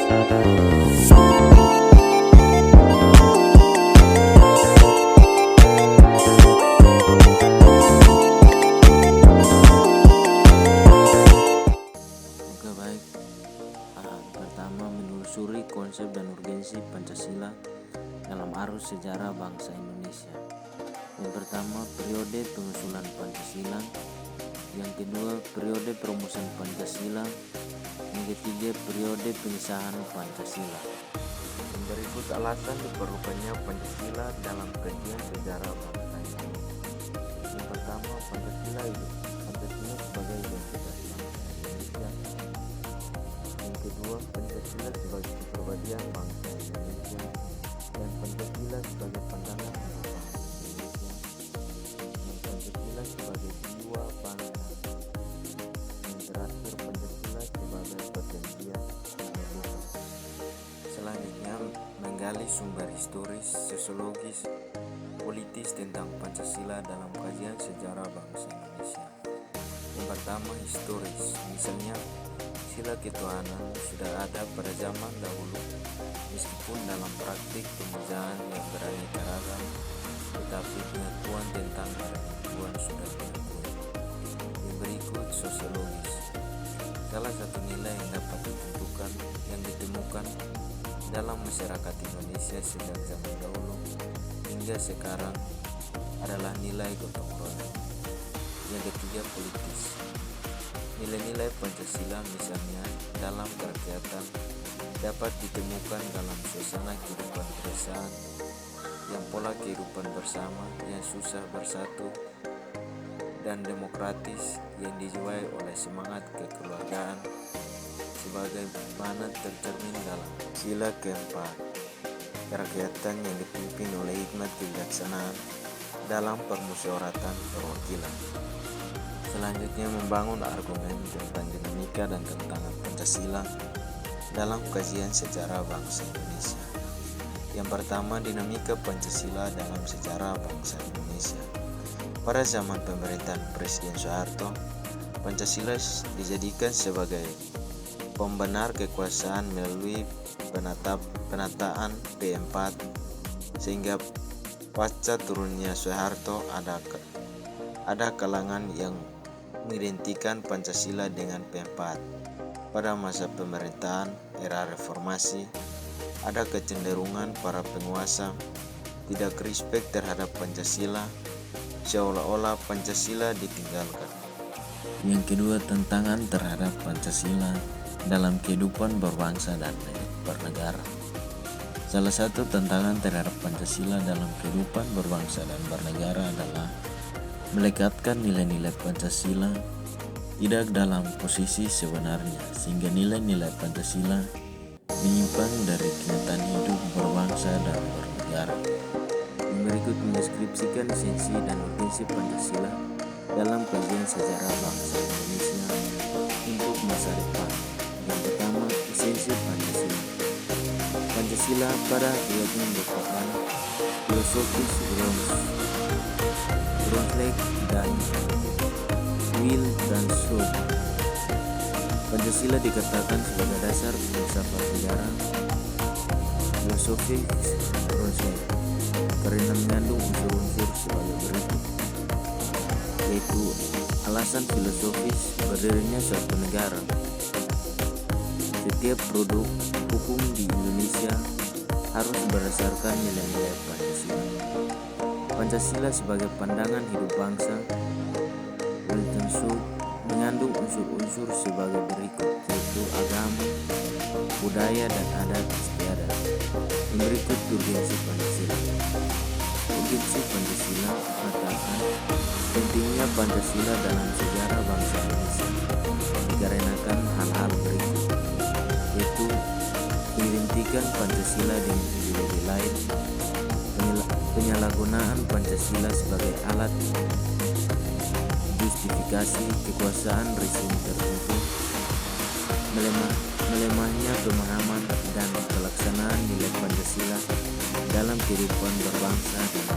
Oke baik, pertama menelusuri konsep dan urgensi Pancasila dalam arus sejarah bangsa Indonesia. Yang pertama, periode pengusulan Pancasila. Yang kedua, periode perumusan Pancasila. Yang ketiga, periode pengesahan Pancasila. Yang berikut alasan diperlukannya Pancasila dalam kajian sejarah bangsa Indonesia. Yang pertama, Pancasila hidup. Pancasila sebagai identitas bangsa Indonesia. Yang kedua, Pancasila sebagai kepribadian bangsa Indonesia. Dan Pancasila sebagai pandangan hidup bangsa Indonesia. Dan Pancasila sebagai jiwa bangsa. Yang terakhir, Pancasila sebagai perjanjian kemerdekaan. Selanjutnya, menggali sumber historis, sosiologis, politis tentang Pancasila dalam kajian sejarah bangsa Indonesia. Yang pertama, historis. Misalnya, sila ketuhanan sudah ada pada zaman dahulu, meskipun dalam praktik pemujaan yang beraneka ragam, tetapi pengakuan tentang adanya Tuhan sudah diakui. Yang berikut, sosiologis. Salah satu nilai yang dapat ditemukan dalam masyarakat Indonesia sejak zaman dahulu hingga sekarang adalah nilai gotong royong. Yang ketiga, politis. Nilai-nilai Pancasila misalnya dalam kerakyatan dapat ditemukan dalam suasana kehidupan keresahan, yang pola kehidupan bersama yang susah bersatu, dan demokratis yang dijiwai oleh semangat kekeluargaan sebagaimana tercermin dalam sila keempat, kerakyatan yang dipimpin oleh hikmat kebijaksanaan dalam permusyawaratan perwakilan. Selanjutnya, membangun argumen tentang dinamika dan tantangan Pancasila dalam kajian sejarah bangsa Indonesia. Yang pertama, dinamika Pancasila dalam sejarah bangsa Indonesia. Pada zaman pemerintahan Presiden Soeharto, Pancasila dijadikan sebagai pembenar kekuasaan melalui penataan P4, sehingga pasca turunnya Soeharto ada kalangan yang mengidentikan Pancasila dengan P4. Pada masa pemerintahan era reformasi, ada kecenderungan para penguasa tidak respect terhadap Pancasila, seolah-olah Pancasila ditinggalkan. Yang kedua, tantangan terhadap Pancasila dalam kehidupan berbangsa dan bernegara. Salah satu tantangan terhadap Pancasila dalam kehidupan berbangsa dan bernegara adalah melekatkan nilai-nilai Pancasila tidak dalam posisi sebenarnya, sehingga nilai-nilai Pancasila menyimpang dari kenyataan hidup berbangsa dan bernegara. Yang berikut mendeskripsikan esensi dan urgensi Pancasila dalam kajian sejarah bangsa Indonesia untuk masa depan. Yang pertama, esensi Pancasila. Pancasila pada hakikatnya merupakan filosofis Bronsleg dan Wildanshoek. Pancasila dikatakan sebagai dasar filsafat sejarah filosofis Bronsleg karena mengandung unsur-unsur sebagai berikut, yaitu alasan filosofis berdirinya suatu negara. Setiap produk hukum di Indonesia harus berdasarkan nilai-nilai Pancasila. Pancasila sebagai pandangan hidup bangsa, Wildanshoek mengandung unsur-unsur sebagai berikut, yaitu agama, budaya, dan adat istiadat. Yang berikut urgensi Pancasila. Urgensi Pancasila mengatakan pentingnya Pancasila dalam sejarah bangsa Indonesia dikarenakan hal-hal berikut, yaitu mengidentikan Pancasila dengan ideologi lain, penyalahgunaan Pancasila sebagai alat justifikasi kekuasaan rezim tertentu, melemahnya pemahaman dan pelaksanaan nilai Pancasila dalam kehidupan berbangsa dan